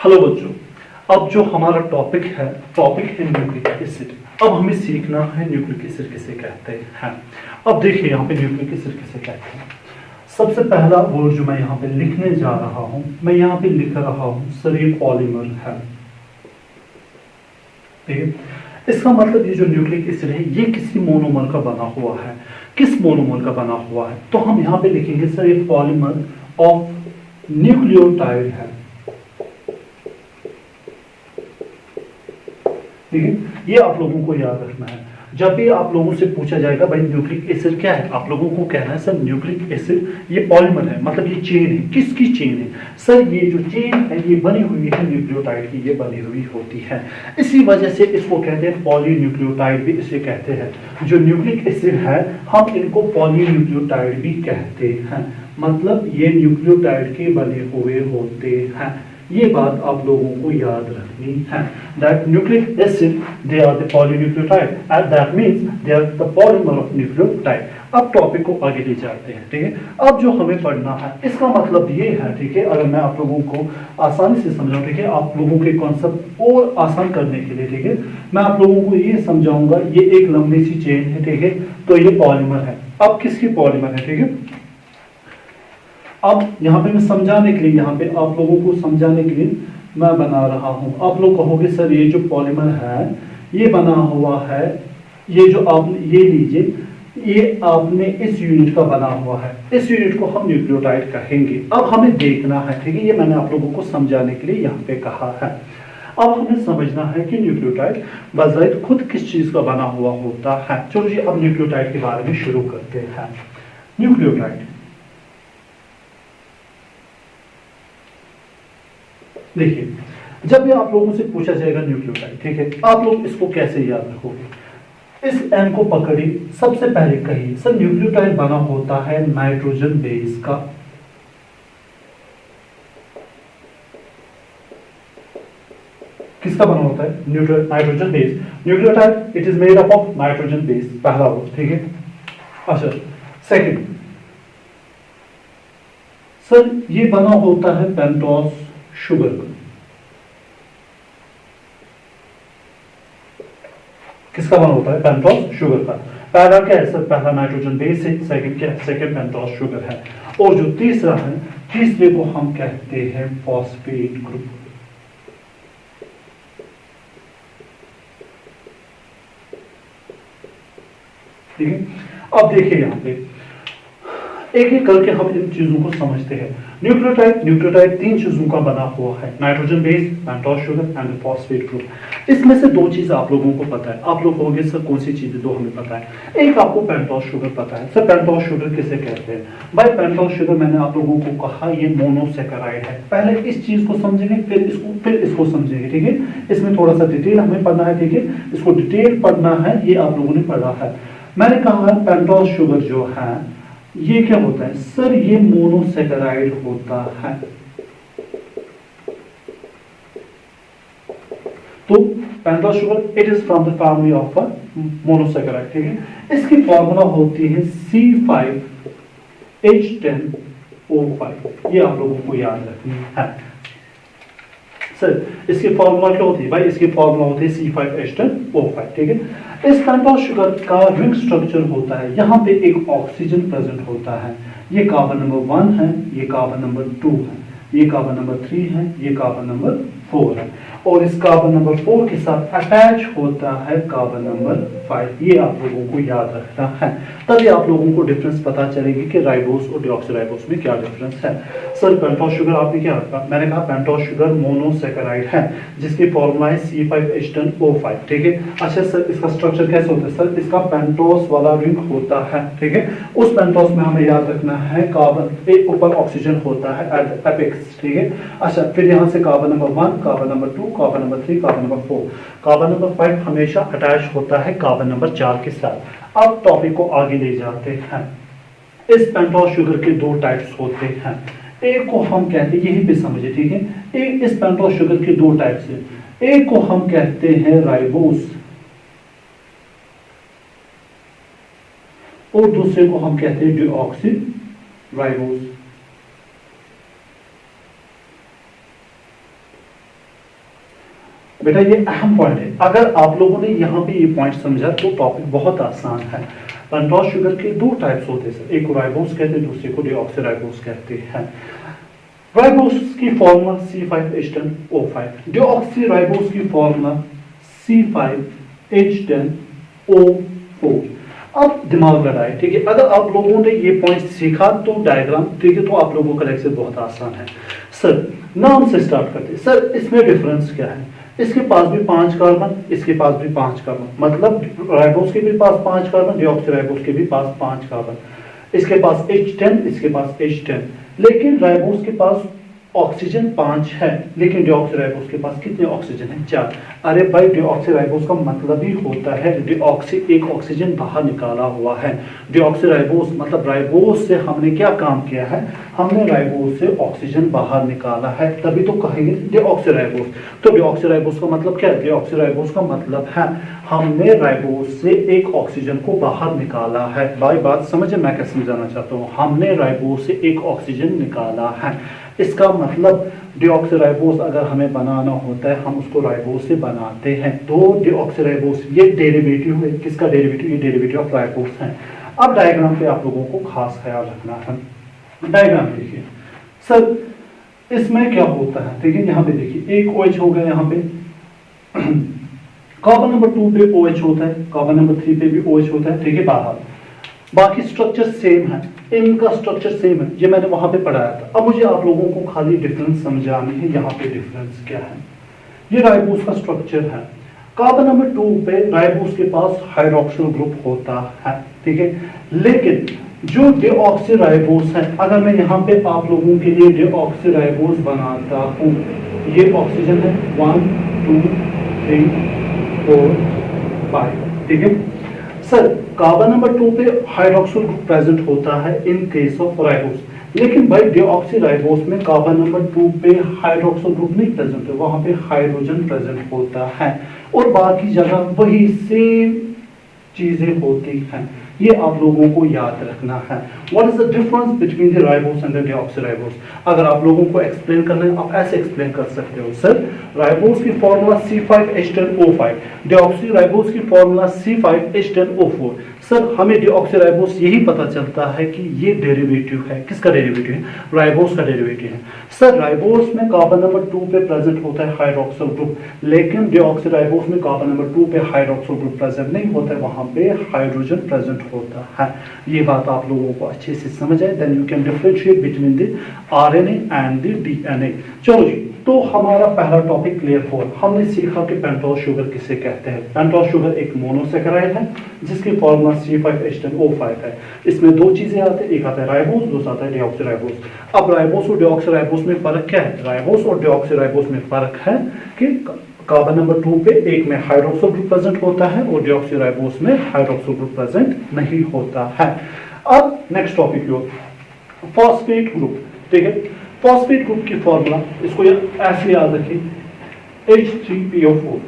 Hello बच्चों, अब जो हमारा टॉपिक है न्यूक्लिक एसिड। अब हमें सीखना है न्यूक्लिक एसिड किसे कहते हैं। अब देखिए यहाँ पे न्यूक्लिक एसिड किसे कहते हैं। सबसे पहला वर्ड जो मैं यहाँ पे लिखने जा रहा हूँ, मैं यहाँ पे लिख रहा हूँ सर, ये पॉलीमर है। ठीक है, इसका मतलब ये जो न्यूक्लिक एसिड है ये किसी मोनोमर का बना हुआ है। किस मोनोमर का बना हुआ है, तो हम यहाँ पे लिखेंगे सर ये पॉलीमर ऑफ न्यूक्लियोटाइड है। ठीक है, ये आप लोगों को याद रखना है। जब भी आप लोगों से पूछा जाएगा भाई न्यूक्लिक एसिड क्या है, आप लोगों को कहना है सर न्यूक्लिक एसिड ये पॉलीमर है, मतलब ये चेन है। किसकी चेन है सर, ये जो चेन है ये बनी हुई है न्यूक्लियोटाइड की, ये बनी हुई होती है। इसी वजह से इसको कहते हैं पॉलीन्यूक्लियोटाइड भी इसे कहते हैं। जो न्यूक्लिक एसिड है हम इनको पॉलीन्यूक्लियोटाइड भी कहते हैं, मतलब ये न्यूक्लियोटाइड के बने हुए होते हैं। ये बात आप लोगों को याद रखनी है। That nucleic acid, they are the polynucleotide, and that means they are the polymer of nucleotide. अब टॉपिक को आगे ले जाते हैं। ठीक है, अब जो हमें पढ़ना है इसका मतलब ये है, ठीक है, अगर मैं आप लोगों को आसानी से समझाऊं, ठीक है, आप लोगों के कॉन्सेप्ट और आसान करने के लिए, ठीक है, मैं आप लोगों को ये समझाऊंगा। ये एक लंबी सी चेन है, ठीक है, तो ये पॉलीमर है। अब किसकी पॉलीमर है, ठीक है। अब यहाँ पे मैं समझाने के लिए, यहाँ पे आप लोगों को समझाने के लिए मैं बना रहा हूँ। आप लोग कहोगे सर ये जो पॉलीमर है ये बना हुआ है, ये जो आपने ये लीजिए, ये आपने इस यूनिट का बना हुआ है। इस यूनिट को हम न्यूक्लियोटाइड कहेंगे। अब हमें देखना है, ठीक है, ये मैंने आप लोगों को समझाने के लिए यहाँ पे कहा है। अब हमें समझना है कि न्यूक्लियोटाइड बजाय खुद किस चीज का बना हुआ होता है। चलो जी, अब न्यूक्लियोटाइड के बारे में शुरू करते हैं। न्यूक्लियोटाइड देखिए, जब भी आप लोगों से पूछा जाएगा न्यूक्लियोटाइड, ठीक है, आप लोग इसको कैसे याद रखोगे। इस एन को पकड़िए, सबसे पहले कहिए सर न्यूक्लियोटाइड बना होता है नाइट्रोजन बेस का। किसका बना होता है, nitrogen base. Nucleotide it is made up of nitrogen base, पहला वर्ड, ठीक है। अच्छा, सेकंड सर ये बना होता है पेंटोस शुगर का। किसका बना होता है, पेंटोस शुगर का। पहला क्या है सर, पहला नाइट्रोजन बेस है, सेकंड क्या है, सेकंड पेंटोस शुगर है। और जो तीसरा है, तीसरे को हम कहते हैं फॉस्फेट ग्रुप। ठीक है, अब देखिए यहाँ पे एक एक करके हम इन चीजों को समझते हैं। न्यूक्लियोटाइड तीन चीजों का बना हुआ है, nitrogen base, pentose sugar and phosphate group. इसमें से दो चीज आप लोगों को पता है। आप लोग कहोगे सर कौन सी चीजें, दो हमें पता है। एक आपको पेंटोस शुगर पता है। सर पेंटोस शुगर किसे कहते हैं भाई, पेंटोस शुगर मैंने आप लोगों को कहा ये मोनोसैकेराइड है। पहले इस चीज को समझेंगे, फिर इसको समझेंगे। ठीक है, इसमें थोड़ा सा डिटेल हमें पढ़ना है। ठीक है, इसको डिटेल पढ़ना है, ये आप लोगों ने पढ़ा है। मैंने कहा पेंटोस शुगर जो है ये क्या होता है सर, ये मोनोसैकेराइड होता है। तो pentose sugar it is from the family of a monosaccharide. ठीक है, इसकी फॉर्मूला होती है C5H10O5। ये आप लोगों को याद रखनी है। सर इसकी फॉर्मूला क्या होती है भाई, इसकी फॉर्मूला होती है C5H10O5। ठीक है, इस पेंटोस शुगर का रिंग स्ट्रक्चर होता है, यहाँ पे एक ऑक्सीजन प्रेजेंट होता है। ये कार्बन नंबर 1 है, ये कार्बन नंबर 2 है, ये कार्बन नंबर 3 है, ये कार्बन नंबर 4 है। और इस कार्बन नंबर 4 के साथ अटैच होता है कार्बन नंबर 5। ये आप लोगों को याद रखना है, तभी आप लोगों को डिफरेंस पता चलेगी कि राइबोस और डीऑक्सीराइबोस में क्या डिफरेंस है। सर पेंटोस शुगर आपने क्या रखा, मैंने कहा पेंटोस शुगर मोनोसैकेराइड है जिसकी फॉर्मूला है C5H10O5। ठीक है, अच्छा सर इसका स्ट्रक्चर कैसे होता है, सर इसका पेंटोस वाला रिंग होता है। ठीक है, उस पेंटोस में हमें याद रखना है कार्बन एक ऊपर ऑक्सीजन होता है एट एपेक्स। ठीक है, अच्छा फिर यहाँ से carbon number 1, carbon number 2, carbon number 3, carbon number 4, carbon number 5 हमेशा अटैच होता है कार्बन नंबर 4 के साथ। अब टॉपिक को आगे ले जाते हैं। इस पेंटोस शुगर के दो टाइप्स होते हैं। एक को हम कहते हैं, यहीं पे समझे, ठीक है, एक इस पेंटोस शुगर के दो टाइप्स हैं। एक को हम कहते हैं राइबोस और दूसरे को हम कहते हैं डीऑक्सीराइबोस। बेटा ये अहम पॉइंट है, अगर आप लोगों ने यहाँ पे ये पॉइंट समझा तो टॉपिक बहुत आसान है। पेंटोस शुगर के दो टाइप्स होते हैं सर, एक को राइबोस कहते हैं, दूसरे को डीऑक्सीराइबोस कहते हैं। राइबोस की फॉर्मूला C5H10O5, डीऑक्सीराइबोस की फॉर्मूला C5H10O4। अब दिमाग लगाए, ठीक है, अगर आप लोगों ने ये पॉइंट सीखा तो डायग्राम, ठीक है, तो आप लोगों का लेक्चर बहुत आसान है। सर नाम से स्टार्ट करते हैं। सर इसमें डिफरेंस क्या है? इसके पास भी 5 कार्बन, इसके पास भी 5 कार्बन, मतलब राइबोस के भी पास 5 कार्बन, डीऑक्सीराइबोस के भी पास 5 कार्बन। इसके पास H10, इसके पास H10, लेकिन राइबोस के पास ऑक्सीजन 5 है, लेकिन डीऑक्सीराइबोस के पास कितने ऑक्सीजन है? 4। अरे भाई डीऑक्सीराइबोस का मतलब ही होता है डीऑक्सी, एक ऑक्सीजन बाहर निकाला हुआ है। डीऑक्सीराइबोस मतलब राइबोस से हमने क्या काम किया है? हमने राइबोस से ऑक्सीजन बाहर निकाला है, तभी तो कहेंगे डीऑक्सीराइबोस। तो डीऑक्सीराइबोस का मतलब क्या है? डीऑक्सीराइबोस का मतलब है हमने राइबोस से एक ऑक्सीजन को बाहर निकाला है। भाई बात समझे मैं क्या समझाना चाहता हूँ? हमने राइबोस से एक ऑक्सीजन निकाला है, इसका मतलब डीऑक्सीराइबोस अगर हमें बनाना होता है हम उसको राइबोस से बनाते हैं। तो डीऑक्सीराइबोस ये डेरिवेटिव है, किसका डेरिवेटिव? ये डेरिवेटिव ऑफ राइबोस है। अब डायग्राम पे आप लोगों को खास ख्याल रखना है। डायग्राम देखिए सर, इसमें क्या होता है? ठीक है, यहाँ पे देखिए एक OH हो गया, यहाँ पे कार्बन नंबर 2 पे OH होता है, कार्बन नंबर 3 पे भी OH होता है, ठीक है, बाहर बाकी स्ट्रक्चर सेम है, इनका स्ट्रक्चर सेम है, ये मैंने वहां पे पढ़ाया था। अब मुझे आप लोगों को खाली डिफरेंस समझानी है, यहाँ पे डिफरेंस क्या है। ये राइबोस का स्ट्रक्चर है, कार्बन नंबर 2 पे राइबोस के पास हाइड्रोक्सिल ग्रुप होता है, ठीक है, लेकिन जो डीऑक्सीराइबोस है, अगर मैं यहाँ पे आप लोगों के लिए डीऑक्सीराइबोस बनाता हूँ, ये ऑक्सीजन है 1 2 3 4 5, ठीक है सर। कार्बन नंबर 2 पे हाइड्रोक्सिल ग्रुप प्रेजेंट होता है इन केस ऑफ राइबोस, लेकिन भाई डीऑक्सीराइबोस में कार्बन नंबर 2 पे हाइड्रोक्सिल ग्रुप नहीं प्रेजेंट है, वहां पे हाइड्रोजन प्रेजेंट होता है, और बाकी जगह वही सेम चीजें होती हैं। ये आप लोगों को याद रखना है। What is the difference between the ribose and the deoxyribose? अगर आप लोगों को एक्सप्लेन करना है आप ऐसे एक्सप्लेन कर सकते हो, सर राइबोस की फॉर्मूला C5H10O5, डीऑक्सीराइबोस की फॉर्मूला C5H10O4। सर हमें डीऑक्सीराइबोस यही पता चलता है कि ये डेरिवेटिव है, किसका डेरिवेटिव है? राइबोस का डेरिवेटिव है। सर राइबोस में कार्बन नंबर 2 पे प्रेजेंट होता है हाइड्रोक्सिल ग्रुप, लेकिन डीऑक्सीराइबोस में कार्बन नंबर 2 पे हाइड्रोक्सिल ग्रुप प्रेजेंट नहीं होता है, वहां पे हाइड्रोजन प्रेजेंट होता है। ये बात आप लोगों को अच्छे से समझ आए, then you can differentiate between the RNA and the DNA। चलो जी, तो हमारा पहला टॉपिक क्लियर हुआ। हमने सीखा कि पेंटोस शुगर किसे कहते हैं। पेंटोस शुगर एक मोनोसैकेराइड है जिसकी फॉर्मूला C5H10O5 है। इसमें दो चीजें आती है, एक आता है राइबोस, दूसरा आता है डीऑक्सीराइबोस। अब राइबोस और डीऑक्सीराइबोस में फर्क क्या है? राइबोस और डीऑक्सीराइबोस में फर्क है कि कार्बन नंबर 2 पे एक में हाइड्रोक्सिल ग्रुप प्रेजेंट होता है और डीऑक्सीराइबोस में हाइड्रोक्सिल ग्रुप प्रेजेंट नहीं होता है। अब नेक्स्ट टॉपिक यो फॉस्फेट ग्रुप, ठीक है। फॉस्फेट ग्रुप की फॉर्मूला इसको ऐसे याद रखिए, H3PO4।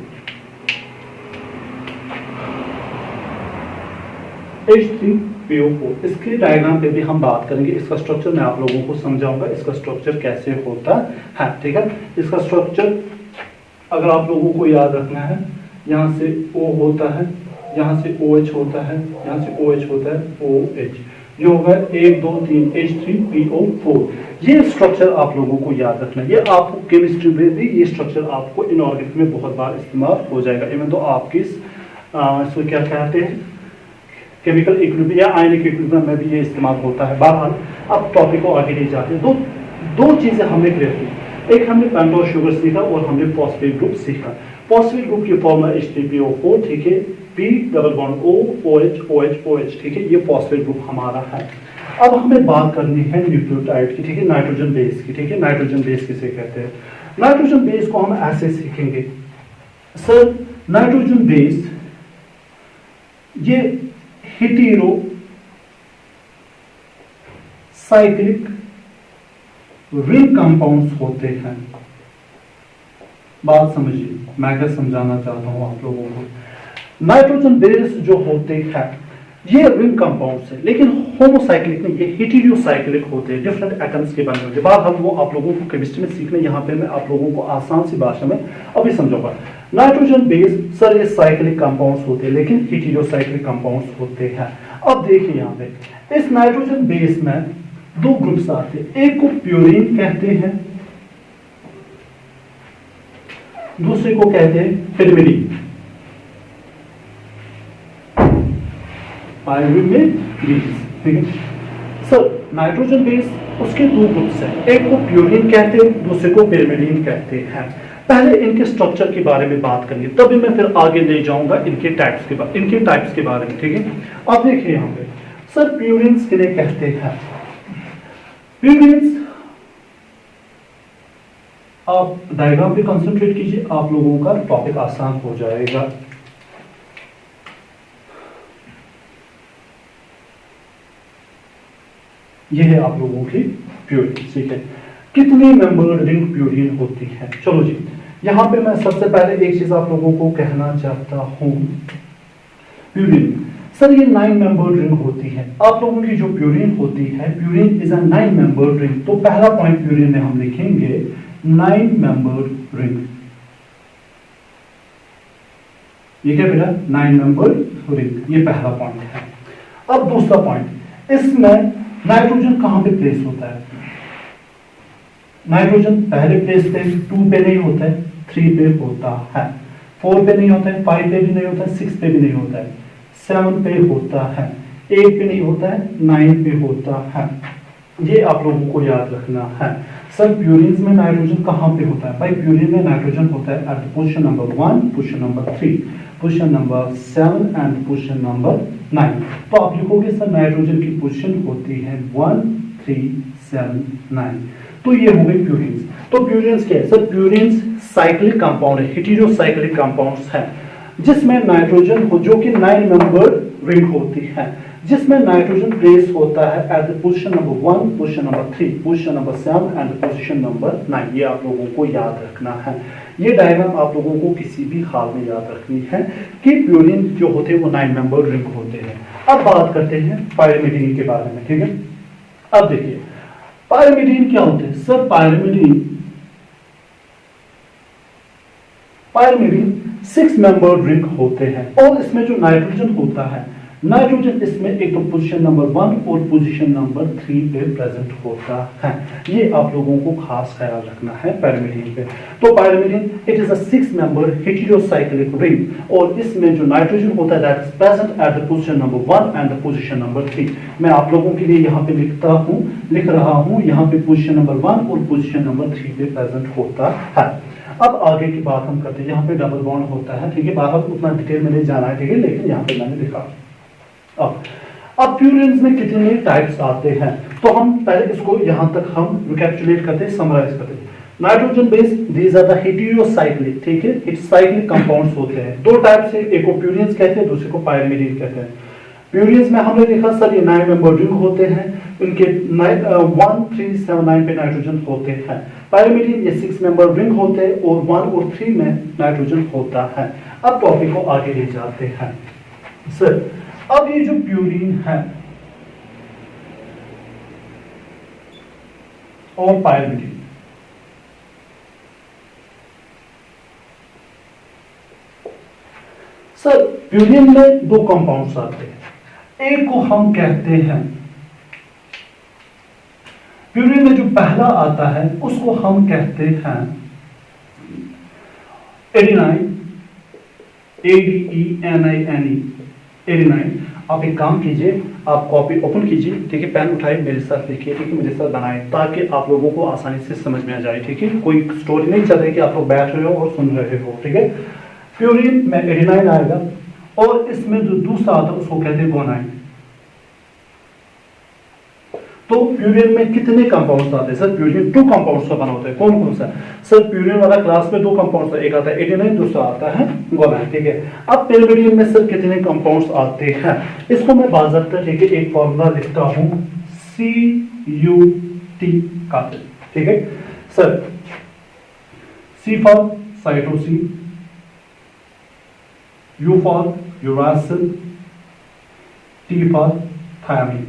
H3PO4 इसके डायग्राम पे भी हम बात करेंगे। इसका स्ट्रक्चर मैं आप लोगों को समझाऊंगा, इसका स्ट्रक्चर कैसे होता है, ठीक है। इसका स्ट्रक्चर अगर आप लोगों को याद रखना है, यहाँ से O होता है, यहाँ से OH होता है, यहाँ से OH होता है, OH, ये होगा 1 2 3 H3PO4। ये स्ट्रक्चर आप लोगों को याद रखना है। ये आपको केमिस्ट्री में भी ये स्ट्रक्चर आपको इनऑर्गेनिक में बहुत बार इस्तेमाल हो जाएगा। इवन तो आपकी इसको क्या कहते हैं, केमिकल इक्विलिब्रियम या आयनिक इक्विलिब्रियम में भी ये इस्तेमाल होता है। बहरहाल अब टॉपिक को आगे ले जाते हैं। दो चीजें हमने क्लियर की, एक हमने पेंटोस शुगर सीखा और हमने फॉस्फेट ग्रुप सीखा। फॉस्फेट ग्रुप की फॉर्मूला H3PO4, ठीक है, P double bond O OH OH OH, ठीक है, ये फॉस्फेट ग्रुप हमारा है। अब हमें बात करनी है न्यूक्लियोटाइड की, ठीक है, नाइट्रोजन बेस की, ठीक है। नाइट्रोजन बेस किसे कहते हैं? नाइट्रोजन बेस को हम ऐसे सीखेंगे सर, नाइट्रोजन बेस ये हेटेरो साइक्लिक रिंग कंपाउंड्स होते हैं। बात समझिए मैं क्या समझाना चाहता हूं आप लोगों को। नाइट्रोजन बेस जो होते हैं ये रिंग कंपाउंड्स है, लेकिन होमोसाइक्लिक में ये हेटेरोसाइक्लिक होते हैं, डिफरेंट एटम्स के बने होते हैं। बात हम वो आप लोगों को केमिस्ट्री में सीखने, यहाँ पे मैं आप लोगों को आसान सी भाषा में अभी समझाऊंगा। नाइट्रोजन बेस सर ये साइक्लिक कंपाउंड्स होते हैं, लेकिन हेटेरोसाइक्लिक कंपाउंड्स होते हैं। अब देखिए यहाँ पे इस नाइट्रोजन बेस में दो ग्रुप्स आते हैं, एक को प्यूरिन कहते हैं, दूसरे को कहते हैं पिरिमिडीन। ठीक है सर, नाइट्रोजन बेस उसके दो ग्रुप्स हैं, एक को प्यूरिन कहते हैं, दूसरे को पिरिमिडीन कहते हैं। पहले इनके स्ट्रक्चर के बारे में बात करेंगे, तभी मैं फिर आगे ले जाऊंगा इनके टाइप्स के बारे में। ठीक है, अब देखिए यहाँ पे सर प्यूरिन्स किन्हें कहते हैं। प्यूरिन्स, आप डायग्राम पे कंसंट्रेट कीजिए, आप लोगों का टॉपिक आसान हो जाएगा। यह है आप लोगों की प्यूरिन। ठीक है, कितनी मेंबर्ड रिंग प्यूरिन होती है। चलो जी, यहां पे मैं सबसे पहले एक चीज आप लोगों को कहना चाहता हूं। प्यूरिन सर ये 9 मेंबर्ड रिंग होती है। आप लोगों की जो प्यूरिन होती है, purine is a 9 membered ring. तो पहला पॉइंट प्यूरिन में हम लिखेंगे 9 मेंबर्ड रिंग। ये क्या बेटा, 9 मेंबर्ड रिंग, ये पहला पॉइंट है। अब दूसरा पॉइंट, इसमें नाइट्रोजन कहां पे प्लेस होता है। नाइट्रोजन पहले प्लेस पे 2 पे नहीं होता है, 3 पे होता है, 4 पे नहीं होता है, 5 पे भी नहीं होता है, 6 पे भी नहीं होता है, 7 पे होता है, 8 पे नहीं होता है, 9 पे होता है। ये आप लोगों को याद रखना है। सर प्यूरिन में नाइट्रोजन कहां पे होता है। भाई प्यूरिन में नाइट्रोजन होता है at position number 1, position number 3, position number 7 and position number 9। तो आप लिखोगे सर नाइट्रोजन की पोजीशन होती है 1, 3, 7, 9। तो ये हो गई प्यूरिन्स। तो प्यूरिन्स क्या है सर, प्यूरिन्स साइक्लिक कंपाउंड है, हेटेरोसाइक्लिक कंपाउंड्स है, जिसमें नाइट्रोजन हो, जो कि 9 मेंबर्ड रिंग होती है, जिसमें नाइट्रोजन प्लेस होता है at the position number 1, position number 3, position number 7 and position number 9। ये आप लोगों को याद रखना है। ये डायग्राम आप लोगों को किसी भी हाल में याद रखनी है कि प्यूरिन जो होते हैं वो 9 मेंबर्ड रिंग होते हैं। अब बात करते हैं पायरिमिडीन के बारे में। ठीक है, अब देखिए पायरिमिडीन क्या होते हैं सर। पायरिमिडीन 6 मेंबर्ड रिंग होते हैं, और इसमें जो नाइट्रोजन होता है, नाइट्रोजन इसमें एक तो पोजीशन नंबर 1 और पोजीशन नंबर 3 पे प्रेजेंट होता है। ये आप लोगों को खास ख्याल रखना है पायरिमिडीन पे। तो pyrimidine it is a 6 membered heterocyclic ring, और इसमें जो नाइट्रोजन होता है that is present at the position number 1 and the position number 3। मैं आप लोगों के लिए यहाँ पे लिख रहा हूँ, यहाँ पे पोजीशन नंबर 1 और पोजीशन नंबर 3 पे प्रेजेंट होता है। अब आगे की बात हम करते हैं, यहाँ पे डबल बॉन्ड होता है। ठीक है, बाहर उतना डिटेल में नहीं जाना है, ठीक है, लेकिन यहाँ पे मैंने लिखा। अब प्यूरिन्स में कितने टाइप्स आते हैं, तो हम पहले इसको यहां तक हम रिकैपिचुलेट करते हैं, समराइज करते हैं। Nitrogen base these are the heterocyclic, ठीक है, इट्स साइक्लिक कंपाउंड्स होते हैं। दो टाइप से, एक को प्यूरिन्स कहते हैं, दूसरे को पायरिमिडीन कहते हैं। प्यूरिन्स में हमने देखा सर ये 9 मेंबर रिंग होते हैं, इनके 1, 3, 7, 9 पे नाइट्रोजन होते हैं। पायरिमिडीन ये 6 मेंबर रिंग होते हैं और 1 और 3 में नाइट्रोजन होता है। अब टॉपिक को आगे ले जाते हैं सर। अब ये जो प्यूरिन है और पायरिमिडीन, सर प्यूरिन में 2 कंपाउंड्स आते हैं। एक को हम कहते हैं, प्यूरिन में जो पहला आता है उसको हम कहते हैं एडेनाइन, ADENINE, एडेनाइन। आप एक काम कीजिए, आप कॉपी ओपन कीजिए, ठीक है, पेन उठाइए, मेरे साथ लिखिए, ठीक है, मेरे साथ बनाए, ताकि आप लोगों को आसानी से समझ में आ जाए। ठीक है, कोई स्टोरी नहीं चल रही कि आप लोग बैठ रहे हो और सुन रहे हो। ठीक है, प्यूरिन में एडेनाइन आएगा, और इसमें जो दूसरा आता है उसको कहते हैं गोनाइन। तो प्यूरिन में कितने कंपाउंड्स आते हैं सर। प्यूरिन 2 कंपाउंड्स का बना होता है। कौन कौन सा सर। प्यूरिन वाला क्लास में 2 कंपाउंड्स, एक आता है एडेनाइन, दूसरा आता है गोनाइन। ठीक है, अब पिरिमिडीन में सर कितने कंपाउंड्स आते हैं, इसको मैं बाज़ाब्ता, ठीक है, एक फॉर्मूला लिखता हूं CUT का। ठीक है sir, C for cytosine, U for uracil, T T for thymine.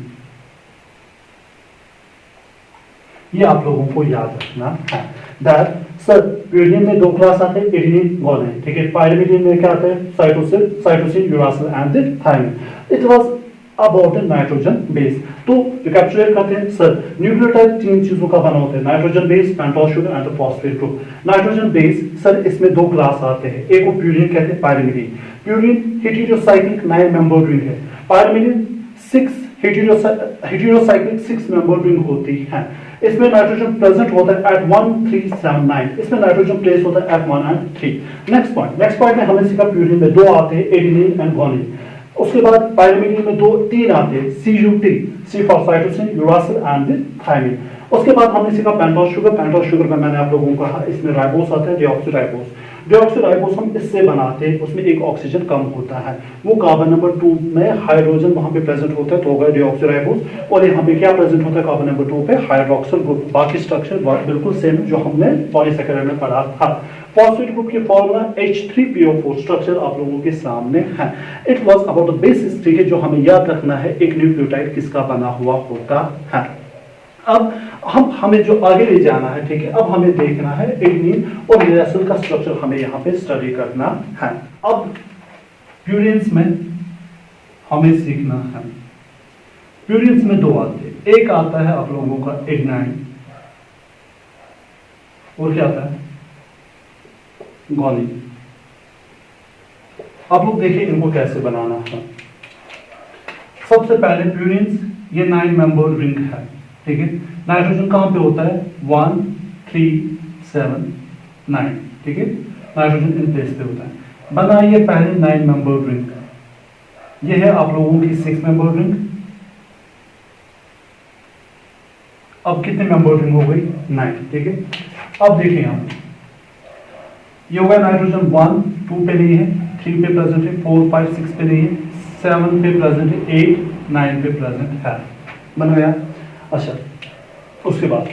ये आप लोगों को याद रखना है। दैट सर प्यूरिन में दो क्लास आते हैं, एडेनिन गुआनिन, ठीक है। पायरिमिडीन में क्या आता है? Cytosine uracil and thymine. It was about nitrogen base. तो रिकैप्चुलेट करते हैं सर, न्यूक्लियोटाइड तीन चीजों का बना होता है, nitrogen base, pentose sugar and phosphate group. Nitrogen base sir इसमें दो क्लास आते हैं, एक को प्यूरिन कहते हैं, pyrimidine. Purine heterocyclic 9 member ring है, पायरिमिडीन 6 हेटेरोसाइक्लिक 6 मेंबर रिंग होती है। इसमें नाइट्रोजन प्रेजेंट होता है एट 1 3 7 9, इसमें नाइट्रोजन प्लेस होता है एट 1 एंड 3। नेक्स्ट पॉइंट में हमने सीखा प्यूरिन में दो आते हैं, एडेनिन एंड गुआनिन। उसके बाद पायरिमिडीन में तीन आते हैं, CUT, C for cytosine, uracil and thymine. उसके बाद हमने सीखा पेंटोस शुगर में मैंने आप लोगों को कहा इसमें राइबोस आता है, डीऑक्सीराइबोस हम इससे बनाते हैं, उसमें एक ऑक्सीजन कम होता है, वो कार्बन नंबर 2 में हाइड्रोजन वहां पे प्रेजेंट होता है, तो होगा डीऑक्सीराइबोस। और यहाँ पे क्या प्रेजेंट होता है कार्बन नंबर 2 पे? Hydroxyl group. बाकी स्ट्रक्चर बिल्कुल सेम जो हमने पॉलीसैकेराइड में पढ़ा था। फॉस्फेट ग्रुप की फॉर्मूला H3PO4, स्ट्रक्चर आप लोगों के सामने है। It was about the basis, ठीक है, जो हमें याद रखना है एक न्यूक्लियोटाइड किसका बना हुआ होता है। अब हमें जो आगे ले जाना है, ठीक है, अब हमें देखना है एडेनिन और यूरासिल का स्ट्रक्चर हमें यहाँ पे स्टडी करना है। अब प्यूरिन्स में हमें सीखना है, प्यूरिन्स में दो आते हैं, एक आता है आप लोगों का एडेनाइन और क्या आता है? गुआनिन। आप लोग देखिए इनको कैसे बनाना है। सबसे पहले प्यूरिन्स, ये 9 मेंबर रिंग है, ठीक है। नाइट्रोजन कहां पे होता है? 1 3 7 9, ठीक है, नाइट्रोजन इन प्लेस पे होता है। बनाइए पहले 9 मेंबर रिंग, ये है आप लोगों की 6 मेंबर रिंग। अब कितने मेंबर रिंग हो गई? 9, ठीक है। अब देखिए आप, ये होगा नाइट्रोजन 1 2 पे नहीं है, 3 पे प्रेजेंट है, 4 5 6 पे नहीं है, 7 पे प्रेजेंट है, 8 9 पे प्रेजेंट है। बन गया? अच्छा, उसके बाद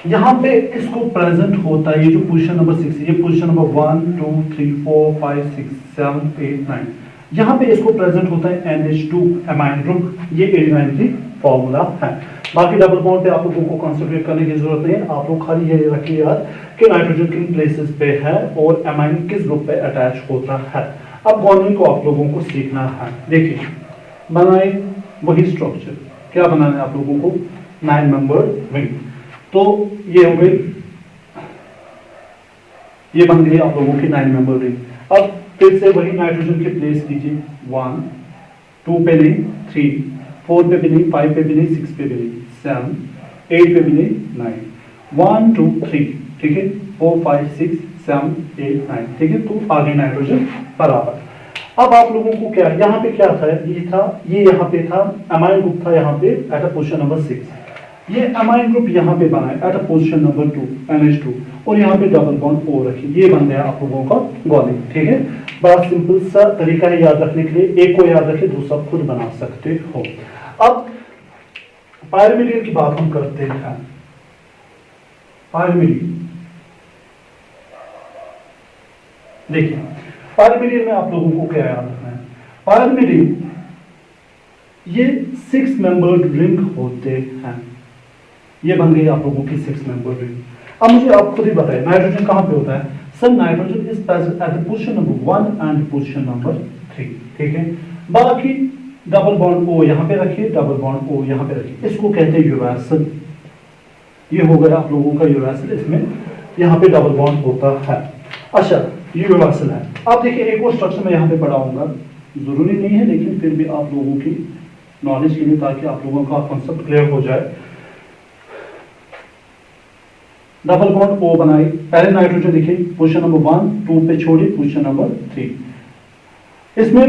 यहाँ पे इसको प्रेजेंट होता है, ये जो पोजीशन नंबर 6 है, ये पोजीशन नंबर 1 2 3 4 5 6 7 8 9, यहाँ पे इसको प्रेजेंट होता है NH2 एमाइन ग्रुप। ये एडेनाइन की फॉर्मूला है। बाकी डबल बॉन्ड पे आप लोगों को कंसंट्रेट करने की जरूरत नहीं है, आप लोग खाली ये रखिए याद कि नाइट्रोजन किन प्लेसेस पे है और एमाइन किस ग्रुप पे अटैच होता है। अब गुआनिन को आप लोगों को सीखना है। देखिए बनाए वही स्ट्रक्चर, क्या बनाना है आप लोगों को? 9 मेंबर रिंग। तो ये हो गई, ये बन गई आप लोगों की 9 मेंबर रिंग। अब फिर से वही नाइट्रोजन की प्लेस कीजिए, 1 2 पे नहीं, 3 4 पे भी नहीं, 5 पे भी नहीं, 6 पे भी नहीं, 7 8 पे भी नहीं, 9 1 2 3, ठीक है, 4 5 6 7 8 9, ठीक है। तो आगे नाइट्रोजन बराबर। अब आप लोगों को क्या, यहाँ पे क्या था? ये था, ये यहाँ पे था, अमाइन ग्रुप था यहाँ पे एट अ पोजीशन नंबर 6। ये अमाइन ग्रुप यहाँ पे बना है at a position number 2 NH2, और यहाँ पे डबल बॉन्ड O रखिए, ये बन गया आप लोगों का गुआनिन, ठीक है। बड़ा सिंपल सा तरीका है याद रखने के लिए, एक को याद रखिए, दूसरा खुद बना सकते हो। अब पायरिमिडीन की बात हम करते हैं। पायरिमिडीन देखिए, पायरिमिडीन में आप लोगों को क्या याद रखना है? पायरिमिडीन ये 6 मेंबर्ड रिंग होते हैं, ये बन गई आप लोगों की 6 मेंबर्ड रिंग। अब मुझे आप खुद ही बताइए नाइट्रोजन कहां पे होता है? Sir nitrogen is present at the position number 1 and position number 3, ठीक है। बाकी डबल बॉन्ड O यहाँ पे रखिए, डबल बॉन्ड O यहाँ पे रखिए, इसको कहते हैं यूरासिल। ये हो गया आप लोगों का यूरासिल, इसमें यहाँ पे डबल बॉन्ड होता है। अच्छा, ये यूरासिल है। अब देखिए एक और स्ट्रक्चर मैं यहाँ पे पढ़ाऊंगा, जरूरी नहीं है लेकिन फिर भी आप लोगों की नॉलेज के लिए, ताकि आप लोगों का कॉन्सेप्ट क्लियर हो जाए। डबल बॉन्ड O बनाई, पहले नाइट्रोजन लिखिए, पोजीशन नंबर 1 2 पे छोड़िए, पोजीशन नंबर 3। इसमें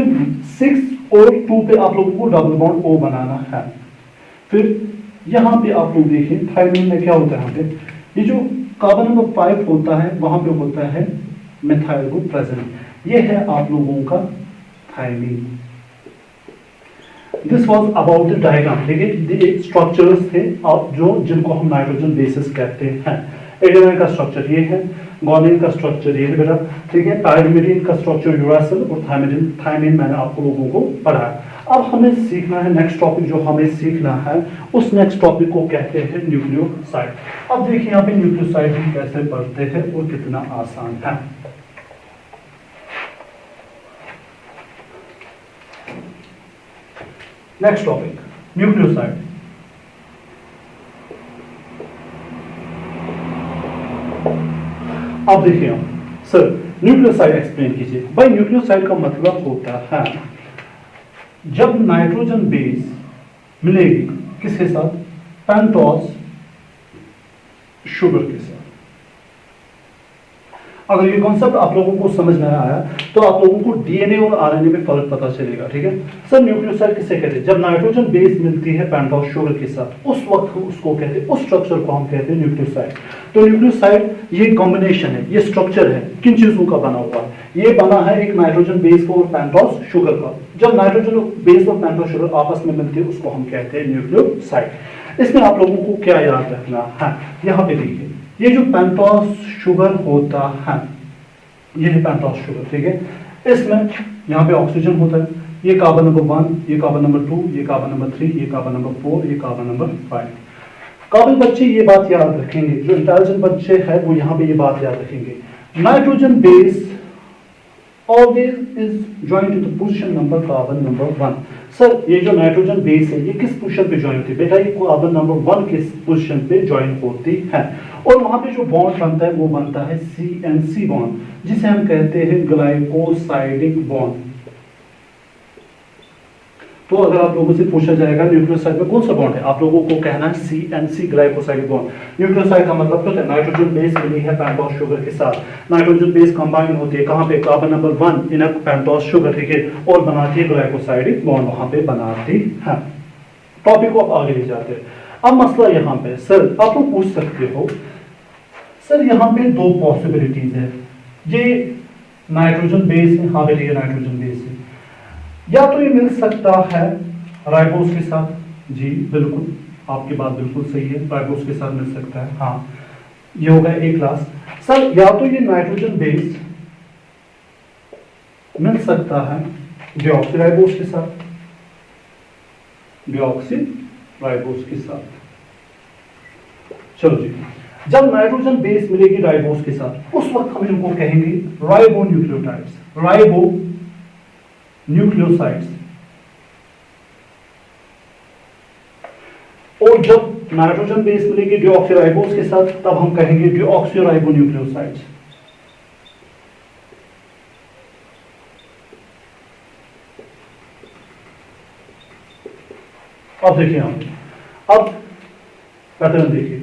6 और 2 पे आप लोगों को डबल बॉन्ड O बनाना है। फिर यहाँ पे आप लोग देखिए थायमीन में क्या होता है, यहाँ पे ये जो कार्बन नंबर 5 होता है वहां पे होता है मिथाइल ग्रुप प्रेजेंट। ये है आप लोगों का thymine. This was about the diagram, ठीक है। ये स्ट्रक्चर्स थे जो जिनको हम नाइट्रोजन बेसिस कहते हैं। एडेनाइन का स्ट्रक्चर ये है, गुआनिन का स्ट्रक्चर ये है बेटा, ठीक है। पायरिमिडीन का स्ट्रक्चर यूरासिल और थायमीन मैंने आपको लोगों को पढ़ाया। अब हमें सीखना है नेक्स्ट टॉपिक, जो हमें सीखना है उस नेक्स्ट टॉपिक को कहते हैं न्यूक्लियोसाइड। अब देखिए यहाँ पे न्यूक्लियोसाइड हम कैसे पढ़ते हैं और कितना आसान है। Next topic nucleoside. अब देखिए सर न्यूक्लियोसाइड एक्सप्लेन कीजिए। भाई न्यूक्लियोसाइड का मतलब होता है जब नाइट्रोजन बेस मिलेगी किसके साथ, पेंटोस शुगर के साथ। अगर ये कॉन्सेप्ट आप लोगों को समझ में आया तो आप लोगों को डीएनए और आरएनए में फर्क पता चलेगा, ठीक है। सर न्यूक्लियोसाइड किसे कहते हैं, जब नाइट्रोजन बेस मिलती है पेंटोस शुगर के साथ उस वक्त हम उसको कहते हैं, उस स्ट्रक्चर को हम कहते हैं न्यूक्लियोसाइड। तो न्यूक्लियोसाइड ये कॉम्बिनेशन है, ये स्ट्रक्चर है, किन चीजों का बना हुआ है, ये बना है एक नाइट्रोजन बेस और पेंटोस शुगर का। जब नाइट्रोजन बेस और पेंटोस शुगर आपस में मिलती है उसको हम कहते हैं न्यूक्लियोसाइड। इसमें आप लोगों को क्या याद रखना है, यहाँ पे देखिए ये जो पेंटोस शुगर होता है ये है पेंटोस शुगर, ठीक है। इसमें यहाँ पे ऑक्सीजन होता है, ये कार्बन नंबर 1, ये कार्बन नंबर 2, ये कार्बन नंबर 3, ये कार्बन नंबर 4, ये कार्बन नंबर 5। काबिल बच्चे ये बात याद रखेंगे, जो इंटेलिजेंट बच्चे हैं वो यहाँ पे ये बात याद रखेंगे, nitrogen base always is joined to the position number carbon number 1। Sir ये जो नाइट्रोजन बेस है ये किस पोजीशन पे ज्वाइन होती है, बेटा ये कार्बन नंबर 1 किस पोजीशन पे ज्वाइन होती है, और वहां पे जो बॉन्ड बनता है वो बनता है CN-C बॉन्ड, जिसे हम कहते हैं ग्लाइकोसाइडिक बॉन्ड। तो अगर आप लोगों से पूछा जाएगा न्यूक्लियोसाइड में कौन सा बॉन्ड है, आप लोगों को कहना है CN-C ग्लाइकोसाइडिक बॉन्ड। न्यूक्लियोसाइड का मतलब क्या होता है, नाइट्रोजन बेस मिली है पेंटोस शुगर के साथ, नाइट्रोजन बेस कंबाइन होती है कहां पे, कार्बन नंबर 1 इन पेंटोस शुगर, ठीक है, और बनाती है ग्लाइकोसाइडिक बॉन्ड, वहां पे बनाती है। टॉपिक को आप आगे ले जाते हैं। अब मसला यहाँ पे सर आप लोग पूछ सकते हो, सर यहाँ पे दो पॉसिबिलिटीज है, ये नाइट्रोजन बेस है, हाँ बेटा ये नाइट्रोजन बेस है, या तो ये मिल सकता है राइबोस के साथ, जी बिल्कुल आपकी बात बिल्कुल सही है, राइबोस के साथ मिल सकता है, हाँ ये होगा ए क्लास। सर या तो ये नाइट्रोजन बेस मिल सकता है डिऑक्सीराइबोस के साथ, डिऑक्सीराइबोस के साथ। चलो जी, जब नाइट्रोजन बेस मिलेगी राइबोस के साथ उस वक्त हम इनको कहेंगे राइबो न्यूक्लियोटाइड्स, राइबो न्यूक्लियोसाइड्स। और जब नाइट्रोजन बेस मिलेगी डिऑक्सीराइबोस के साथ तब हम कहेंगे डिऑक्सीराइबो न्यूक्लियोसाइड्स। अब देखिए अब पैटर्न देखिए,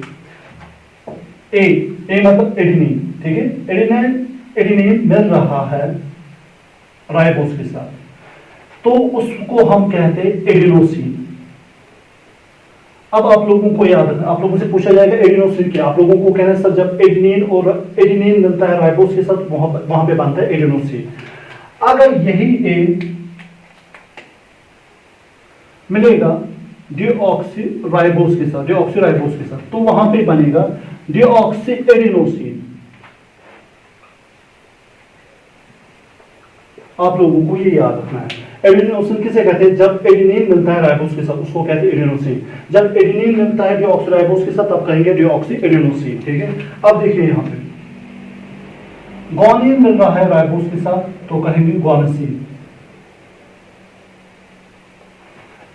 ए मतलब एडिनिन, ठीक है, एडिनिन मिल रहा है राइबोस के साथ तो उसको हम कहते हैं एडिनोसिन। अब आप लोगों को याद रखना, आप लोगों से पूछा जाएगा एडिनोसिन क्या, आप लोगों को कहना है सर जब एडिनिन मिलता है राइबोस के साथ वहां पे बनता है एडिनोसिन। अगर यही ए मिलेगा डिऑक्सीराइबोस के साथ तो वहां पे बनेगा डिऑक्सी एडिनोसिन। आप लोगों को ये याद रखना है, एडिनोसिन किसे कहते हैं, जब एडिनिन मिलता है राइबोस के साथ उसको कहते हैं एडिनोसिन, जब एडिनिन मिलता है डिऑक्सीराइबोस के साथ तब कहेंगे डिऑक्सी एडिनोसिन, ठीक है। अब देखिए यहां पे ग्वानिन मिल रहा है राइबोस के साथ तो कहेंगे ग्वानिसिन।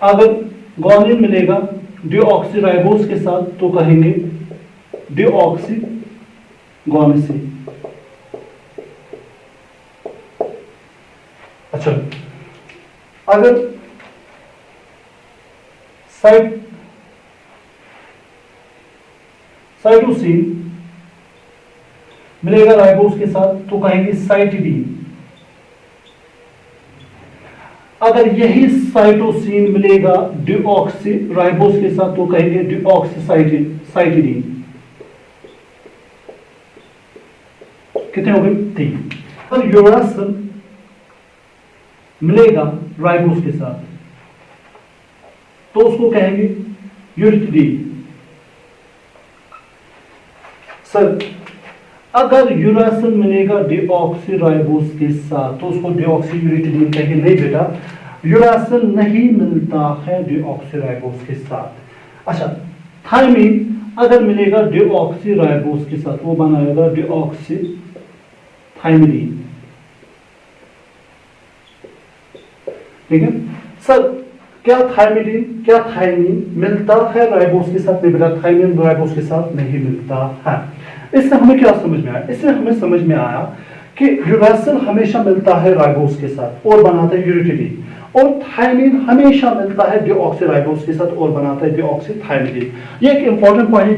अगर ग्वानिन मिलेगा डिऑक्सीराइबोस के साथ तो कहेंगे डिऑक्सी ग्वानिसिन। अच्छा, अगर साइटोसिन मिलेगा राइबोस के साथ तो कहेंगे साइटिडीन। अगर यही साइटोसिन मिलेगा डिऑक्सीराइबोस के साथ तो कहेंगे डिऑक्सीसाइटिडीन। कितने हो गए, 3। अगर यूरासिल मिलेगा राइबोस के साथ तो उसको कहेंगे यूरिथिडीन। सर अगर यूरासिल मिलेगा डिऑक्सीराइबोस के साथ तो उसको डिऑक्सी यूरिथिडीन कहेंगे। नहीं बेटा, यूरासिल नहीं मिलता है डीऑक्सीराइबोस के साथ। अच्छा, थायमीन अगर मिलेगा डीऑक्सीराइबोस के साथ, वो बनाएगा डीऑक्सी थायमिडीन। ठीक है सर, क्या थायमिडीन क्या थायमीन मिलता है राइबोस के साथ? नहीं मिलता, थायमीन राइबोस के साथ नहीं मिलता है। इससे हमें क्या समझ में आया? इससे हमें समझ में आया कि यूरासिल हमेशा मिलता है राइबोस के साथ और बनाता है यूरिटिडीन, और थायमीन हमेशा मिलता है डीऑक्सीराइबोस के साथ और बनाता है डीऑक्सीथायमिडीन। ये एक इंपॉर्टेंट पॉइंट है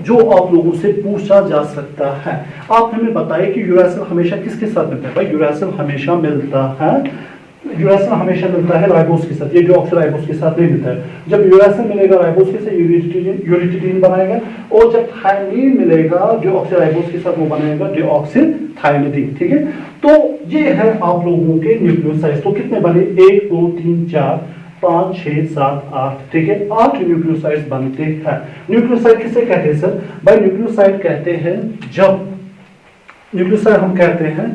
जो आप लोगों से पूछा जा सकता है। आप हमें बताइए कि यूरासिल हमेशा किसके साथ मिलता है? भाई यूरासिल हमेशा मिलता है, यूरासिल हमेशा मिलता है राइबोस के साथ, ये डीऑक्सीराइबोस के साथ नहीं मिलता है। जब यूरासिल मिलेगा राइबोस के साथ यूरिटिडीन बनाएगा, और जब थायमीन मिलेगा डीऑक्सीराइबोस के साथ वो बनाएगा डीऑक्सीथायमिडीन। ठीक है, तो ये है आप लोगों के न्यूक्लियोसाइड्स। तो कितने बने? 1 2 3 4 5 6 7 8। ठीक है, 8 न्यूक्लियोसाइड्स बनते हैं। न्यूक्लियोसाइड किसे कहते हैं सर? भाई न्यूक्लियोसाइड कहते हैं जब न्यूक्लियोसाइड हम कहते हैं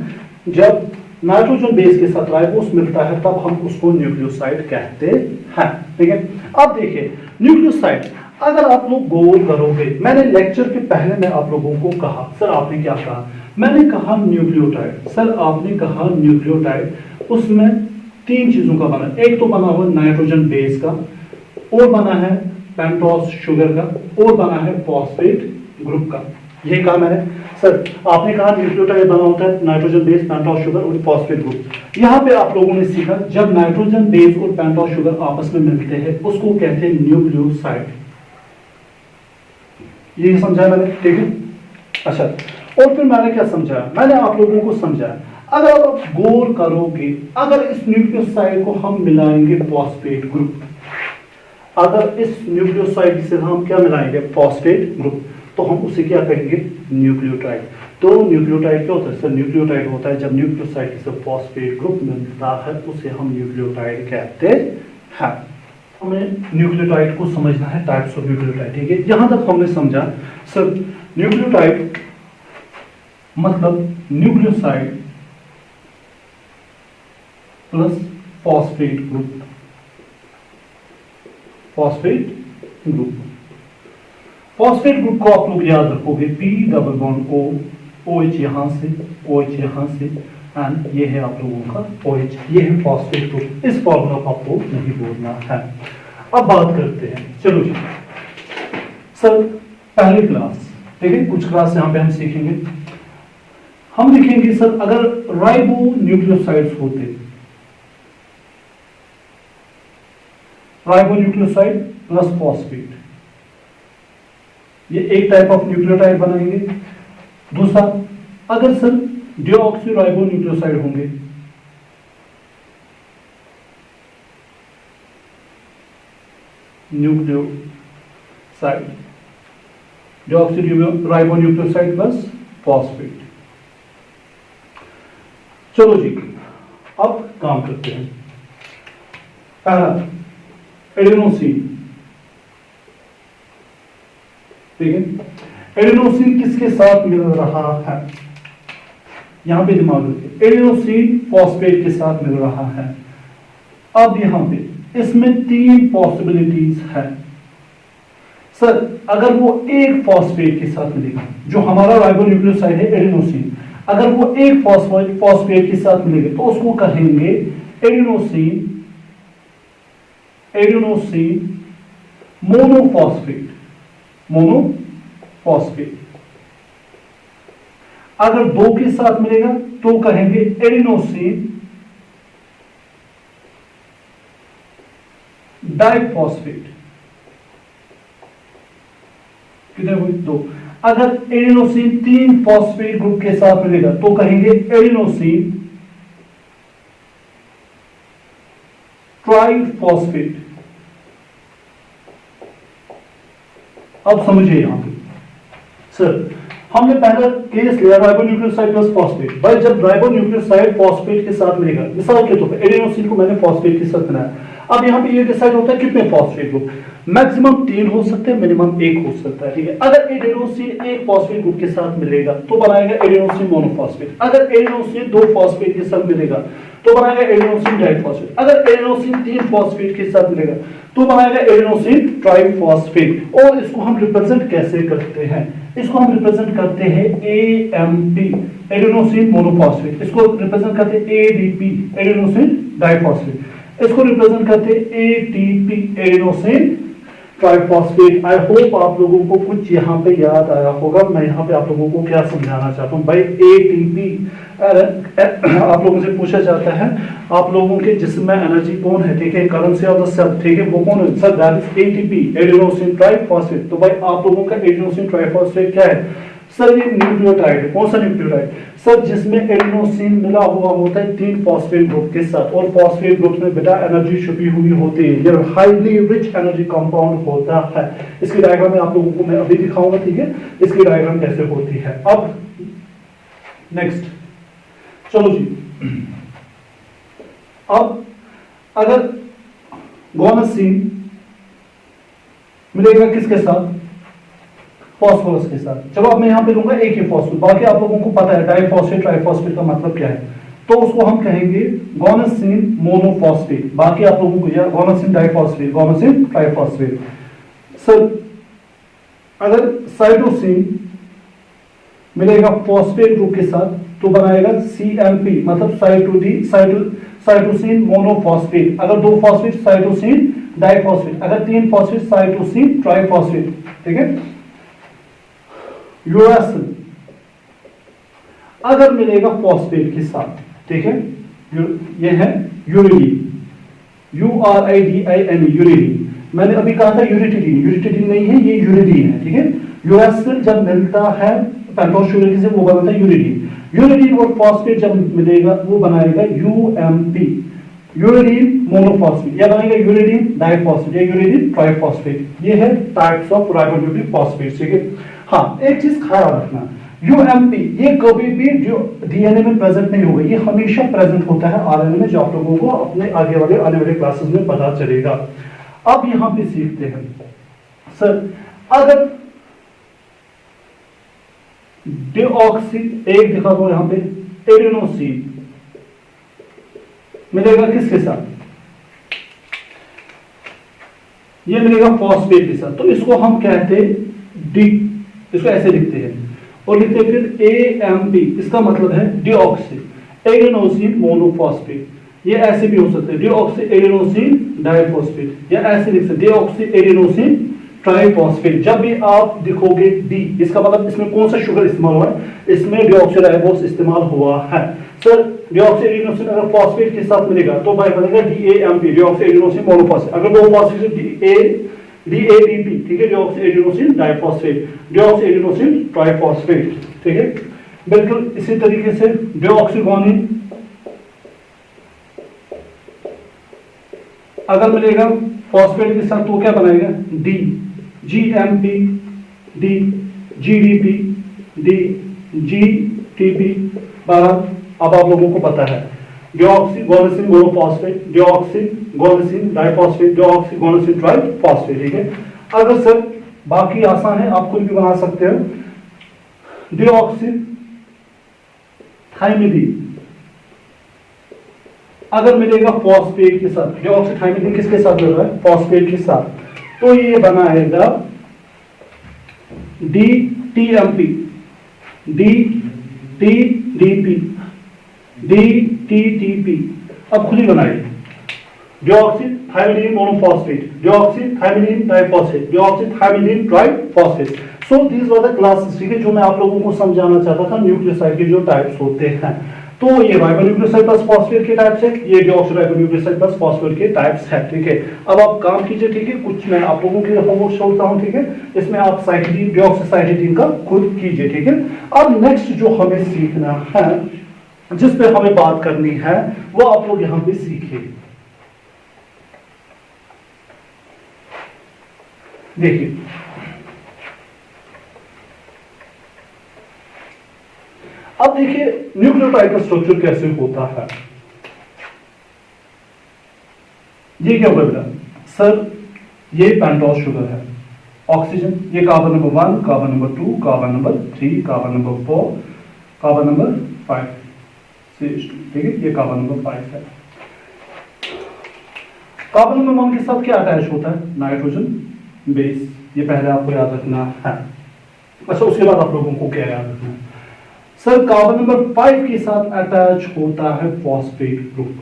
जब नाइट्रोजन बेस के साथ राइबोस मिलता है, तब हम उसको न्यूक्लियोसाइड कहते हैं। ठीक है, अब देखिए न्यूक्लियोसाइड अगर आप लोग गौर करोगे, मैंने लेक्चर के पहले मैं आप लोगों को कहा, सर आपने क्या कहा? मैंने कहा न्यूक्लियोटाइड। सर आपने कहा न्यूक्लियोटाइड, उसमें 3 चीजों का बना, एक तो बना हुआ नाइट्रोजन बेस का, और बना है पेंटोस शुगर का, और बना है फॉस्फेट ग्रुप का। ये कहा मैंने। सर आपने कहा न्यूक्लियोटाइड बना होता है नाइट्रोजन बेस, पेंटोस शुगर और फॉस्फेट ग्रुप। यहाँ पे आप लोगों ने सीखा जब नाइट्रोजन बेस और पेंटोस शुगर आपस में मिलते हैं उसको कहते हैं न्यूक्लियोसाइड। ये समझा मैंने? ठीक है, अच्छा, और फिर मैंने क्या समझाया? मैंने आप लोगों को समझाया अगर आप गौर करोगे, अगर इस न्यूक्लियोसाइड को हम मिलाएंगे फॉस्फेट ग्रुप, अगर इस न्यूक्लियोसाइड से हम क्या मिलाएंगे? फॉस्फेट ग्रुप, तो हम उसे क्या कहेंगे? न्यूक्लियोटाइड। तो न्यूक्लियोटाइड क्या होता है सर? न्यूक्लियोटाइड होता है जब न्यूक्लियोसाइड के साथ फॉस्फेट ग्रुप मिलता है, उसे हम न्यूक्लियोटाइड कहते हैं। हमें न्यूक्लियोटाइड को समझना है, टाइप्स ऑफ न्यूक्लियोटाइड। ठीक है, यहां तक हमने समझा सर न्यूक्लियोटाइड मतलब nucleoside plus phosphate group, phosphate group. Phosphate group को आप लोग याद रखोगे, P double bond O, OH यहां से, OH यहां से, एंड ये है आप लोगों का OH, ये है फॉस्फेट ग्रुप। इस फॉर्मूला को आपको नहीं बोलना है। अब बात करते हैं, चलो जी सर पहली क्लास, ठीक है, कुछ क्लास यहां पे हम सीखेंगे। हम लिखेंगे सर अगर राइबो न्यूक्लियोसाइड्स होते, राइबो न्यूक्लियोसाइड प्लस फॉस्फेट, ये एक टाइप ऑफ न्यूक्लियोटाइड बनाएंगे। दूसरा, अगर सर डीऑक्सीराइबो न्यूक्लियोसाइड होंगे, nucleoside, deoxyribo nucleoside plus phosphate. चलो जी अब काम करते हैं। पहला एडेनोसिन, ठीक है, एडेनोसिन किसके साथ मिल रहा है? यहां पे दिमाग रखिए, एडेनोसिन फॉस्फेट के साथ मिल रहा है। अब यहां पे इसमें 3 पॉसिबिलिटीज है। सर अगर वो एक फॉस्फेट के साथ मिलेगा, जो हमारा राइबोन्यूक्लियोसाइड है एडेनोसिन, अगर वो एक फॉस्फेट के साथ मिलेगा तो उसको कहेंगे एडेनोसिन, एडेनोसिन मोनोफॉस्फेट, मोनोफॉस्फेट। अगर 2 के साथ मिलेगा तो कहेंगे एडेनोसिन डाइफॉस्फेट। कितने हुए? 2। अगर एडेनोसिन 3 फॉस्फेट ग्रुप के साथ मिलेगा तो कहेंगे एडेनोसिन ट्राइफॉस्फेट। अब समझिए यहां पे सर हमने पहला केस लिया राइबोन्यूक्लियोसाइड प्लस फॉस्फेट। भाई जब राइबोन्यूक्लियोसाइड फॉस्फेट के साथ मिलेगा, मिसाल के तौर पर एडेनोसिन को मैंने फॉस्फेट के साथ बनाया, अब यहाँ पे ये डिसाइड होता है कितने फॉस्फेट ग्रुप, मैक्सिमम 3 हो सकते हैं, मिनिमम 1 हो सकता है, ठीक है। अगर एडेनोसिन एक फॉस्फेट ग्रुप के साथ मिलेगा तो बनाएगा एडेनोसिन मोनोफॉस्फेट, अगर एडेनोसिन 2 फॉस्फेट के साथ मिलेगा तो बनाएगा एडेनोसिन डाइफॉस्फेट, अगर एडेनोसिन 3 फॉस्फेट के साथ मिलेगा तो बनाएगा एडेनोसिन ट्राइफॉस्फेट। और इसको हम रिप्रेजेंट कैसे करते हैं, इसको हम रिप्रेजेंट करते हैं एएमपी एडेनोसिन मोनोफॉस्फेट, इसको रिप्रेजेंट करते हैं एडीपी एडेनोसिन डाइफॉस्फेट, इसको रिप्रेजेंट करते हैं ATP adenosine triphosphate. I hope आप लोगों को कुछ यहाँ पे याद आया होगा। मैं यहाँ पे आप लोगों को क्या समझाना चाहता हूँ भाई, एटीपी आप लोगों से पूछा जाता है आप लोगों के जिस्म में एनर्जी कौन है, ठीक है, करेंसी ऑफ द सेल, ठीक है, वो कौन है sir, that is ATP adenosine triphosphate. तो भाई आप लोगों का एडेनोसिन ट्राइफॉस्फेट क्या है सर, ये न्यूक्लियोटाइड है। कौन सा न्यूक्लियोटाइड सर, जिसमें एडेनोसिन मिला हुआ होता है 3 फॉस्फेट ग्रुप के साथ, और फॉस्फेट ग्रुप में बेटा एनर्जी छुपी हुई होती है, ये हाईली रिच एनर्जी कंपाउंड होता है। इसकी डायग्राम में आप लोगों को मैं अभी दिखाऊंगा, ठीक है, इसकी डायग्राम कैसे होती है। अब नेक्स्ट चलो जी, अब अगर गोनासिन मिलेगा किसके साथ, फॉस्फोरस के साथ। चलो अब मैं यहां पे लूंगा एक ही फॉस्फेट, बाकी आप लोगों को पता है डाइफॉस्फेट ट्राइफॉस्फेट का मतलब क्या है, तो उसको हम कहेंगे गोनासिन मोनोफॉस्फेट। बाकी आप लोगों को यार गोनासिन डाइफॉस्फेट, गोनासिन ट्राइफॉस्फेट। सर अगर साइटोसिन मिलेगा फॉस्फेट ग्रुप के साथ तो बनाएगा सीएमपी, मतलब साइटोसिन मोनोफॉस्फेट। अगर 2 फॉस्फेट साइटोसिन डाइफॉस्फेट, अगर 3 फॉस्फेट साइटोसिन ट्राइफॉस्फेट, ठीक है। यूरासिल अगर मिलेगा फॉस्फेट के साथ, ठीक है, ये है यूरिडीन, URIDIN यूरिडीन। मैंने अभी कहा था यूरिटिडीन, यूरिटिडीन नहीं है, ये यूरिडीन है, ठीक है। यूरासिल जब मिलता है पेंटोस शुगर से वो बनता है यूरिडीन। यूरिडीन और फॉस्फेट जब मिलेगा वो बनाएगा UMP यूरिडीन मोनोफॉस्फेट, या बनाएगा यूरिडीन डाइफॉस्फेट या यूरिडीन ट्राइफॉस्फेट। ये है टाइप्स ऑफ राइबोन्यूक्लिक फॉस्फेट, ठीक है। हाँ एक चीज ख्याल रखना, यूएमपी ये कभी भी जो डीएनए में प्रेजेंट नहीं होगा, ये हमेशा प्रेजेंट होता है आरएनए में, जो आप लोगों को अपने आगे वाले आने वाले क्लासेस में पता चलेगा। अब यहां पे सीखते हैं सर, अगर डिऑक्सी एक दिखा दो यहां पे एडेनोसिन मिलेगा किसके साथ, ये मिलेगा फॉस्फेट के साथ, तो इसको हम कहते हैं डी, इसको ऐसे लिखते हैं और लिखते हैं फिर AMP, इसका मतलब है डिऑक्सी एडेनोसिन मोनोफॉस्फेट। ये ऐसे भी हो सकते हैं डिऑक्सी एडेनोसिन डाइफॉस्फेट, या ऐसे लिख सकते डिऑक्सी एडेनोसिन ट्राइफॉस्फेट। जब भी आप दिखोगे डी, इसका मतलब इसमें कौन सा शुगर इस्तेमाल हुआ है, इसमें डिऑक्सीराइबोस इस्तेमाल हुआ है। सर डिऑक्सी एडेनोसिन अगर फॉस्फेट के साथ मिलेगा तो भाई बनेगा DAMP डिऑक्सी एडेनोसिन मोनोफॉस्फेट। अगर दो फॉस्फेट DADP, ठीक है, deoxy adenosine diphosphate, deoxy adenosine triphosphate, ठीक है। बिल्कुल इसी तरीके से डिऑक्सीगोनिन अगर मिलेगा फॉस्फेट के साथ तो क्या बनाएगा D GMP D GDP D GTP। अब आप लोगों को पता है डिऑक्सीगोनासिन मोनोफॉस्फेट, डिऑक्सीगोनासिन डाइफॉस्फेट, डिऑक्सीगोनासिन ट्राइफॉस्फेट, ठीक है। अगर सर बाकी आसान है, आप खुद भी बना सकते हो, डिऑक्सी थाइमिडीन अगर मिलेगा फॉस्फेट के साथ, डिऑक्सीथाइमिडीन किसके साथ मिल रहा है, फॉस्फेट के साथ, तो ये बनाएगा DTMP DTDP DTTP। अब खुद ही बनाइए deoxythymidine monophosphate, deoxythymidine diphosphate, deoxythymidine triphosphate. So these were the classes, ठीक है, जो मैं आप लोगों को समझाना चाहता था न्यूक्लियोसाइड के जो टाइप्स होते हैं। तो ये राइबोन्यूक्लियोसाइड प्लस फॉस्फेट के टाइप्स है, ये डिऑक्सीराइबोन्यूक्लियोसाइड प्लस फॉस्फेट के टाइप्स है, ठीक है। अब आप काम कीजिए, ठीक है, कुछ मैं आप लोगों के लिए होमवर्क छोड़ता हूं, ठीक है, इसमें आप साइटिडीन डिऑक्सीसाइटिडीन का खुद कीजिए, ठीक है। अब नेक्स्ट जो हमें सीखना है, जिस पे हमें बात करनी है, वो आप लोग यहां पे सीखिए। देखिए अब देखिए न्यूक्लियोटाइड का स्ट्रक्चर कैसे होता है। ये क्या होगा बेटा? सर ये पेंटोस शुगर है, ऑक्सीजन, ये carbon number 1, carbon number 2, carbon number 3, carbon number 4, carbon number 5, ठीक है, ये कार्बन नंबर 5 है। कार्बन नंबर 1 के साथ क्या अटैच होता है? नाइट्रोजन बेस, ये पहले आपको याद रखना है। अच्छा, उसके बाद आप लोगों को क्या याद रखना है? सर कार्बन नंबर 5 के साथ अटैच होता है फॉस्फेट ग्रुप,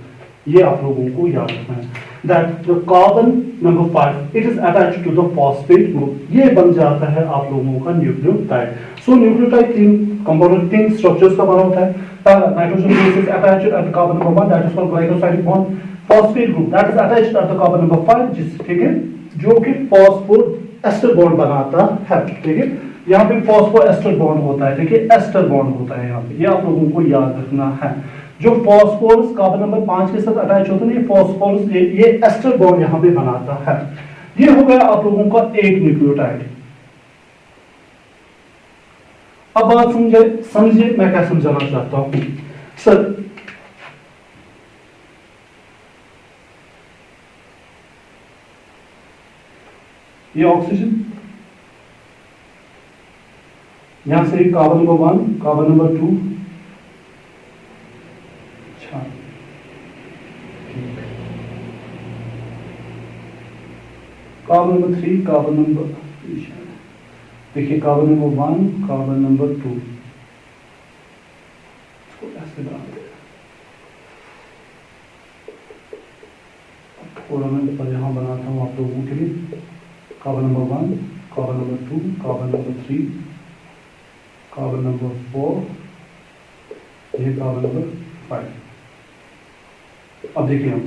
ये आप लोगों को याद रखना है। That the carbon number 5 it is attached to the phosphate group, ये बन जाता है आप लोगों का न्यूक्लियोटाइड। सो न्यूक्लियोटाइड तीन कंपोनेंट, तीन स्ट्रक्चर्स का बना होता है। पहला nitrogen base is attached at carbon number 1 that is called glycosidic bond. Phosphate group that is attached at the carbon number 5 जिस, ठीक है, जो कि फॉस्फोएस्टर बॉन्ड बनाता है, ठीक है। यहाँ पे फॉस्फोएस्टर बॉन्ड होता है, ठीक है, एस्टर बॉन्ड होता है यहाँ पे, ये आप लोगों को याद रखना है। जो फॉस्फोरस कार्बन नंबर 5 के साथ अटैच होता है ना, ये फॉस्फोरस ये एस्टर बॉन्ड यहाँ पे बनाता है। ये हो गया आप लोगों का एक न्यूक्लियोटाइड। अब बात समझिए मैं क्या समझाना चाहता हूं। सर ये ऑक्सीजन, यहां से carbon number 1, carbon number 2, carbon number 3, carbon number, देखिए कार्बन नंबर 1, कार्बन नंबर 2, इसको ऐसे बना देगा। थोड़ा मैं पर यहां बनाता हूं आप लोगों के लिए। Carbon number 1, carbon number 2, carbon number 3, carbon number 4, ये कार्बन नंबर 5। अब देखिए हम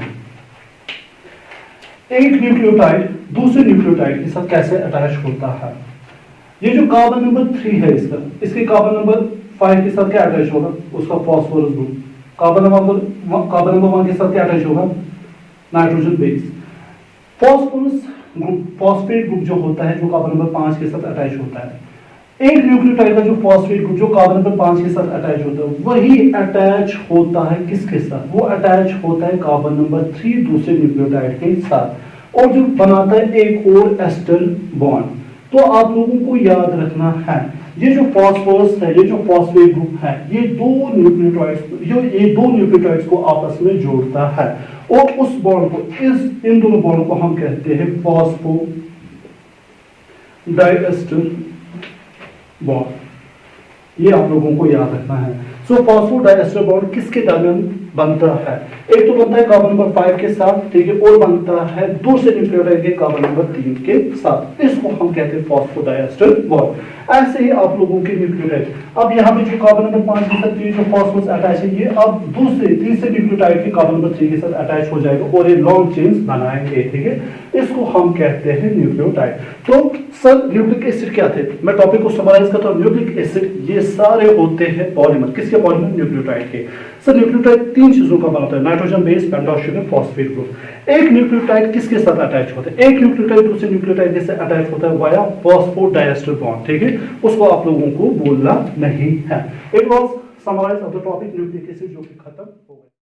एक न्यूक्लियोटाइड दूसरे न्यूक्लियोटाइड के साथ कैसे अटैच होता है। ये जो कार्बन नंबर 3 है इसका, इसके कार्बन नंबर 5 के साथ क्या अटैच होगा? उसका फॉस्फोरस ग्रुप। कार्बन नंबर 1 के साथ क्या अटैच होगा? Nitrogen base. Phosphorus group, phosphate group जो होता है, जो कार्बन नंबर 5 के साथ अटैच होता है, एक न्यूक्लियोटाइड का जो फॉस्फेट ग्रुप जो कार्बन नंबर 5 के साथ अटैच होता है, वही अटैच होता है किसके साथ? वो अटैच होता है कार्बन नंबर 3 दूसरे न्यूक्लियोटाइड के साथ, और जो बनाता है एक और एस्टर बॉन्ड। तो आप लोगों को याद रखना है, ये जो फॉस्फोरस है, ये जो फॉस्फेट ग्रुप है, ये दो न्यूक्लियोटाइड्स को आपस में जोड़ता है, और उस बॉन्ड को, इन दोनों बॉन्ड को हम कहते हैं फॉस्फो डाइएस्टर बॉन्ड। ये आप लोगों को याद रखना है। सो फॉस्फोडाइएस्टर बॉन्ड किसके दरमियान बनता है? एक तो बनता है कार्बन नंबर 5 के साथ, ठीक है, और बनता है दूसरे न्यूक्लियोटाइड के कार्बन नंबर 3 के साथ। इसको हम कहते हैं फॉस्फोडाइएस्टर बॉन्ड। ऐसे ही आप लोगों के न्यूक्लियोटाइड, अब यहाँ पे जो कार्बन नंबर 5 के साथ जो फॉस्फोरस अटैच है, ये अब तीसरे न्यूक्लियोटाइड के कार्बन नंबर 3 के साथ अटैच हो जाएगा और ये लॉन्ग चेन्स बनाएंगे, ठीक है। इसको हम कहते हैं न्यूक्लियोटाइड। तो सर न्यूक्लिक एसिड क्या थे? मैं टॉपिक को समराइज करता हूं। न्यूक्लिक एसिड ये सारे होते हैं पॉलीमर। किसके पॉलीमर? न्यूक्लियोटाइड के। सर न्यूक्लियोटाइड तीन चीजों का बनता है, nitrogen base, pentose sugar, phosphate group. एक न्यूक्लियोटाइड किसके साथ अटैच होता है? एक न्यूक्लियोटाइड दूसरे न्यूक्लियोटाइड के साथ अटैच होता है वाया फॉस्फोडाइएस्टर बॉन्ड, ठीक है। उसको आप लोगों को बोलना नहीं है। It was summarise of the topic nucleic acid, जो कि खत्म हो गया।